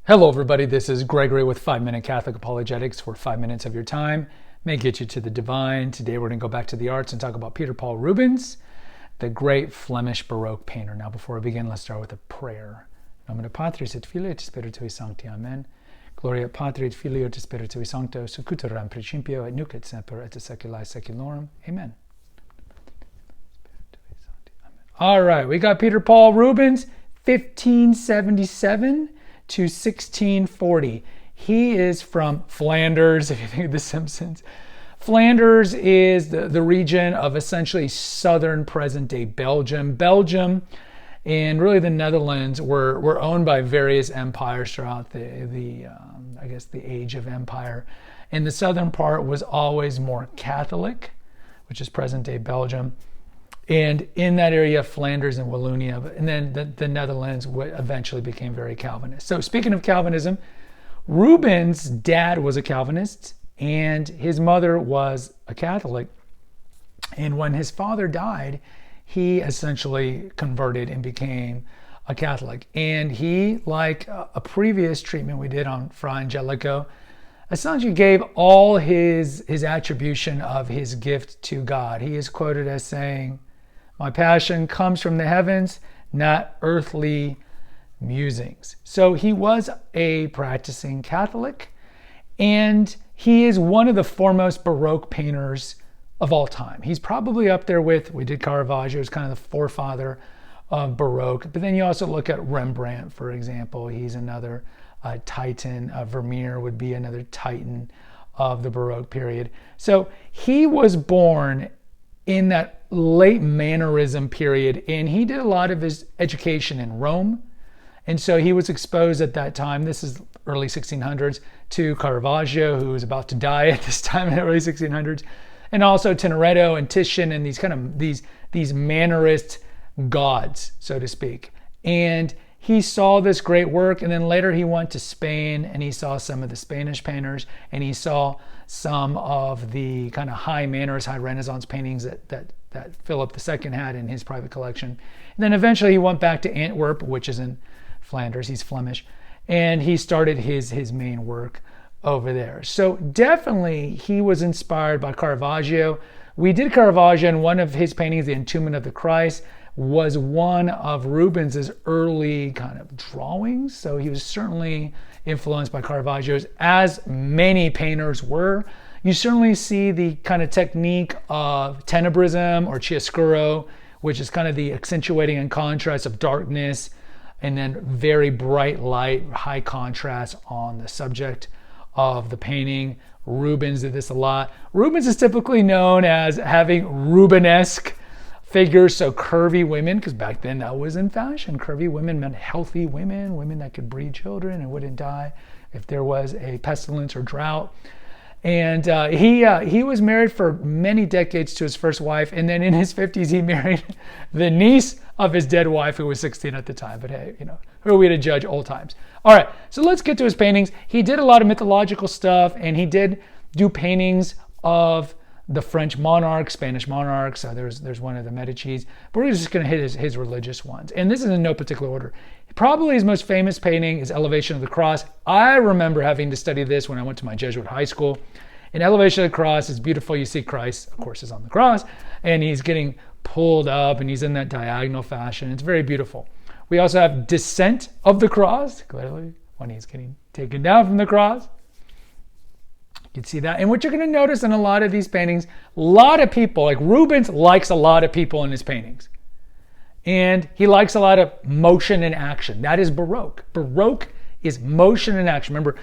Hello everybody, this is Gregory with 5-Minute Catholic Apologetics, where 5 minutes of your time may get you to the divine. Today we're going to go back to the arts and talk about Peter Paul Rubens, the great Flemish Baroque painter. Now before we begin, let's start with a prayer. Nomine Patris et Filii et Spiritui Sancti. Amen. Gloria et Patri et Filii et Spiritui Sancto, secutor in principio et nunc et semper et seculi seculorum. Amen. All right, we got Peter Paul Rubens, 1577 to 1640. He is from Flanders, if you think of The Simpsons. Flanders is the region of essentially southern present-day Belgium. Belgium and really the Netherlands were owned by various empires throughout the age of empire. And the southern part was always more Catholic, which is present-day Belgium. And in that area, Flanders and Wallonia, and then the Netherlands eventually became very Calvinist. So speaking of Calvinism, Rubens' dad was a Calvinist and his mother was a Catholic. And when his father died, he essentially converted and became a Catholic. And he, like a previous treatment we did on Fra Angelico, essentially gave all his attribution of his gift to God. He is quoted as saying, "My passion comes from the heavens, not earthly musings." So he was a practicing Catholic, and he is one of the foremost Baroque painters of all time. He's probably up there with, we did Caravaggio, as kind of the forefather of Baroque. But then you also look at Rembrandt, for example. He's another titan. Vermeer would be another titan of the Baroque period. So he was born in that late Mannerism period, and he did a lot of his education in Rome. And so he was exposed at that time, this is early 1600s, to Caravaggio, who was about to die at this time in the early 1600s, and also Tintoretto and Titian and these Mannerist gods, so to speak. And he saw this great work, and then later he went to Spain and he saw some of the Spanish painters, and he saw some of the kind of high Mannerist, high Renaissance paintings that Philip II had in his private collection. And then eventually he went back to Antwerp, which is in Flanders, he's Flemish, and he started his main work over there. So definitely he was inspired by Caravaggio. We did Caravaggio, and one of his paintings, The Entombment of the Christ, was one of Rubens's early kind of drawings. So he was certainly influenced by Caravaggio's, as many painters were. You certainly see the kind of technique of tenebrism or chiaroscuro, which is kind of the accentuating and contrast of darkness, and then very bright light, high contrast on the subject of the painting. Rubens did this a lot. Rubens is typically known as having Rubenesque figures, so curvy women, because back then that was in fashion. Curvy women meant healthy women that could breed children and wouldn't die if there was a pestilence or drought. And he was married for many decades to his first wife, and then in his 50s he married the niece of his dead wife, who was 16 at the time. But hey, who are we to judge old times? All right, so let's get to his paintings. He did a lot of mythological stuff, and he did do paintings of the French monarchs, Spanish monarchs. There's one of the Medicis, but we're just going to hit his religious ones. And this is in no particular order. Probably his most famous painting is Elevation of the Cross. I remember having to study this when I went to my Jesuit high school. And Elevation of the Cross is beautiful. You see Christ, of course, is on the cross, and he's getting pulled up, and he's in that diagonal fashion. It's very beautiful. We also have Descent of the Cross, clearly, when he's getting taken down from the cross. You can see that. And what you're going to notice in a lot of these paintings, a lot of people, like Rubens likes a lot of people in his paintings. And he likes a lot of motion and action. That is Baroque. Baroque is motion and action. Remember,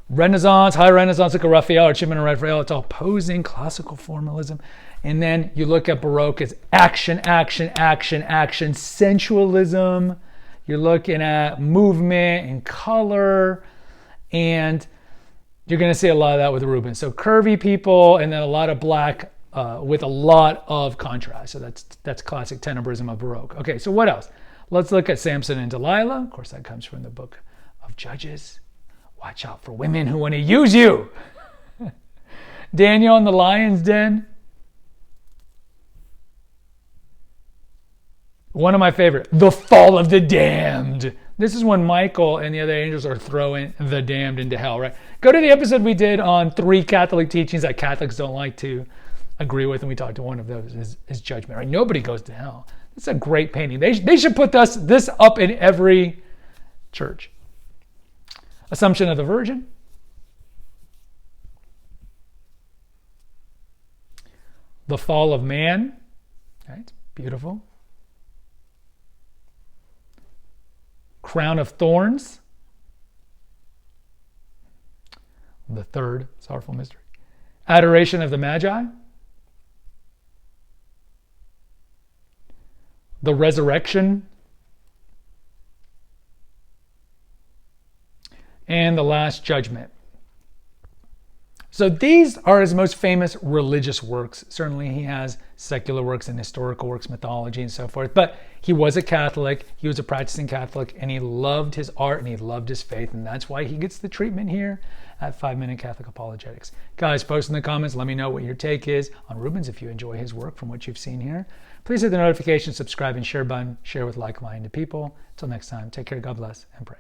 Renaissance, high Renaissance, like a Raphael or Chimene Raphael, it's all posing, classical formalism. And then you look at Baroque as action, action, action, action, sensualism. You're looking at movement and color, and you're going to see a lot of that with Rubens. So curvy people, and then a lot of black with a lot of contrast. So that's classic tenebrism of Baroque. Okay, so what else? Let's look at Samson and Delilah. Of course, that comes from the book of Judges. Watch out for women who want to use you. Daniel in the lion's den. One of my favorite, the fall of the damned. This is when Michael and the other angels are throwing the damned into hell, right? Go to the episode we did on 3 Catholic teachings that Catholics don't like to agree with, and we talked to one of those is judgment, right? Nobody goes to hell. It's a great painting. They should put this up in every church. Assumption of the Virgin. The fall of man. Right? Beautiful. Crown of thorns. The third sorrowful mystery. Adoration of the Magi. The resurrection. And the last judgment. So these are his most famous religious works. Certainly he has secular works and historical works, mythology and so forth. But he was a Catholic, he was a practicing Catholic, and he loved his art and he loved his faith. And that's why he gets the treatment here at 5-Minute Catholic Apologetics. Guys, post in the comments, let me know what your take is on Rubens if you enjoy his work from what you've seen here. Please hit the notification, subscribe, and share button. Share with like-minded people. Until next time, take care, God bless, and pray.